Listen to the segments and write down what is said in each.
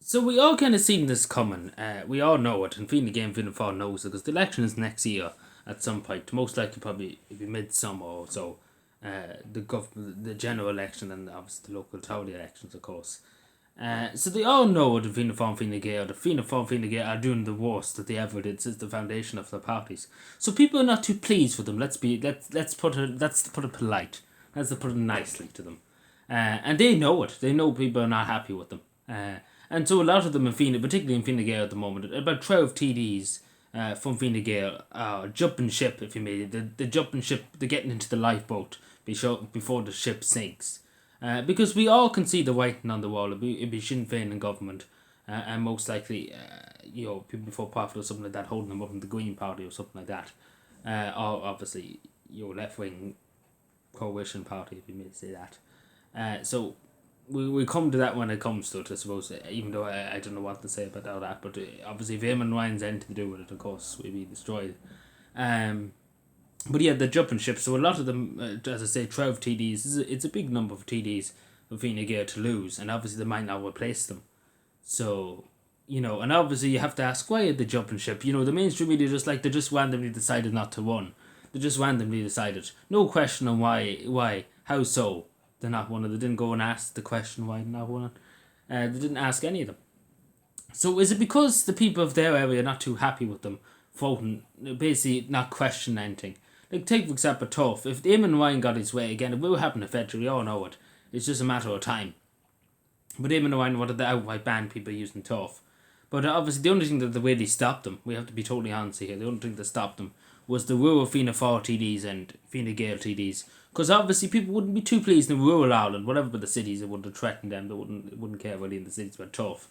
So we all kind of seen this coming. We all know it, and Fine Gael Fianna Fáil knows it because the election is next year at some point. Most likely, probably it'll be midsummer or so. The general election, and obviously the local county elections, of course. So they all know the Fianna Fáil and Fine Gael. The Fianna Fáil and Fine Gael are doing the worst that they ever did since the foundation of the parties. So people are not too pleased with them. Let's put it polite. Let's put it nicely to them. And they know it. They know people are not happy with them. And so a lot of them in Fine, particularly in Fine Gael at the moment, about 12 TDs from Fine Gael are jumping ship, if you may. The jumping ship, they're getting into the lifeboat before the ship sinks. Because we all can see the writing on the wall. It'd be Sinn Féin in government, and most likely, people before profit or something like that, holding them up in the Green Party or something like that. Or obviously, left wing coalition party, if you may say that. So we come to that when it comes to it, I suppose, even though I don't know what to say about all that, but obviously if Eamon Ryan's anything to do with it, of course, we'll be destroyed. But yeah, the jumping ship, so a lot of them, as I say, 12 TDs, it's a big number of TDs for Fine Gael to lose, and obviously they might not replace them. So, and obviously you have to ask, why are they jumping ship? The mainstream media they just randomly decided not to run. They just randomly decided. No question on why, how so? They're not one of them. They didn't go and ask the question why they're not one. They didn't ask any of them. So is it because the people of their area are not too happy with them voting, basically not questioning anything? Like, take for example Tough. If Eamon Ryan got his way again, it will happen eventually, we all know it. It's just a matter of time. But Eamon Ryan wanted to outright ban people using Tough. But obviously the only thing that the way they stopped them, we have to be totally honest here, the only thing that stopped them was the rural Fianna Fáil TDs and Fine Gael TDs. Because obviously people wouldn't be too pleased in rural Ireland, whatever but the cities, it wouldn't threaten them, they wouldn't care really in the cities were Tough.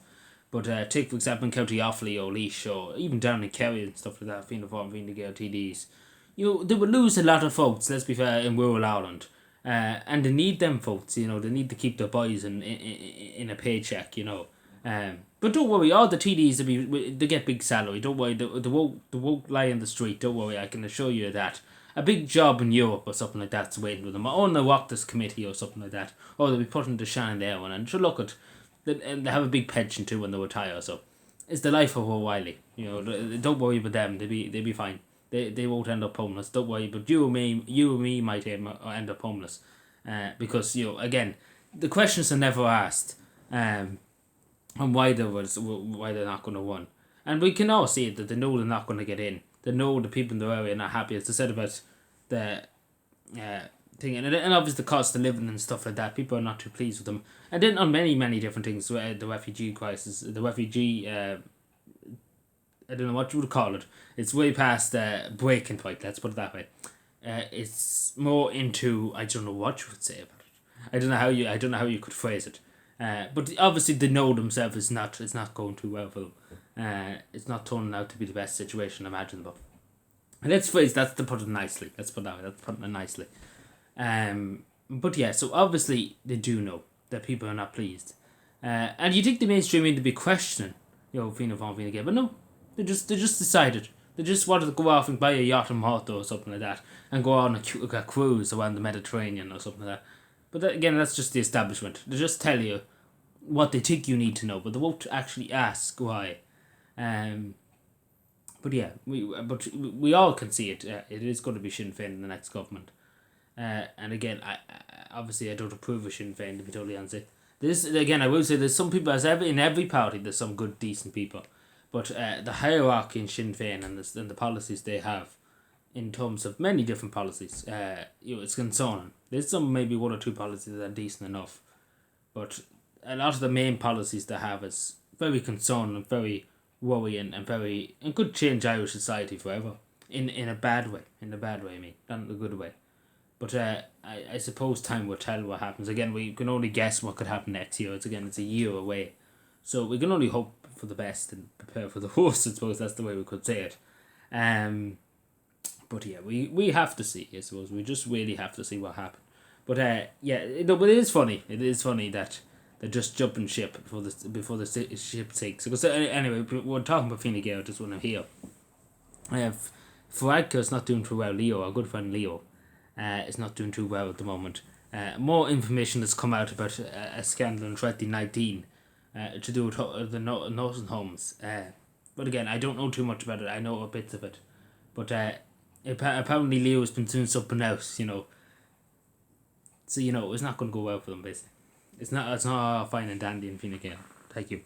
But take for example in County Offaly or Laois or even down in Kerry and stuff like that, Fianna Fáil and Fine Gael TDs, they would lose a lot of votes, let's be fair, in rural Ireland. And they need them votes, they need to keep their boys in a paycheck, But don't worry, all the TDs, they get big salary, don't worry, they won't lie in the street, don't worry, I can assure you that. A big job in Europe or something like that's waiting for them, or on the Oireachtas committee or something like that, or they'll be put into Shannon there one, and sure, look at, they have a big pension too when they retire, so it's the life of O'Reilly, don't worry about them, they'll be fine. They won't end up homeless. Don't worry. But you and me might end up homeless, because again, the questions are never asked, on why they're not going to run, and we can all see it that they know they're not going to get in. They know the people in the area are not happy. As I said about the thing, and obviously the cost of living and stuff like that. People are not too pleased with them, and then on many different things, the refugee crisis, the refugee. I don't know what you would call it. It's way past breaking point. Let's put it that way. It's more into, I don't know what you would say about it. I don't know how you could phrase it. But obviously they know themselves it's not going too well for them. It's not turning out to be the best situation imaginable. And let's to put it nicely. Let's put it nicely. But yeah, so obviously they do know that people are not pleased. And you think the mainstream media to be questioning, Fianna Fáil, Fine Gael, but no. They just decided. They just wanted to go off and buy a yacht in Malta or something like that, and go on a cruise around the Mediterranean or something like that. But again, that's just the establishment. They just tell you what they think you need to know, but they won't actually ask why. But yeah, we all can see it. It is going to be Sinn Féin in the next government. And again, I obviously I don't approve of Sinn Féin, to be totally honest. I will say there's some people, in every party, there's some good, decent people. But the hierarchy in Sinn Féin and the policies they have, in terms of many different policies, it's concerning. There's some maybe one or two policies that are decent enough, but a lot of the main policies they have is very concerning and very worrying and could change Irish society forever in a bad way. In a bad way, I mean, not in a good way. But I suppose time will tell what happens. Again, we can only guess what could happen next year. It's a year away. So we can only hope for the best and prepare for the worst, I suppose that's the way we could say it. But yeah, we have to see, I suppose. We just really have to see what happens. But but it is funny. It is funny that they're just jumping ship before the ship sinks. Because anyway, we're talking about Fine Gael just when I'm here. Varadkar's not doing too well. Leo, our good friend Leo, is not doing too well at the moment. More information has come out about a scandal in 2019 to do with nursing homes. But again, I don't know too much about it. I know bits of it, but apparently Leo's been doing something else. So it's not going to go well for them. Basically, it's not fine and dandy in Fine Gael. Thank you.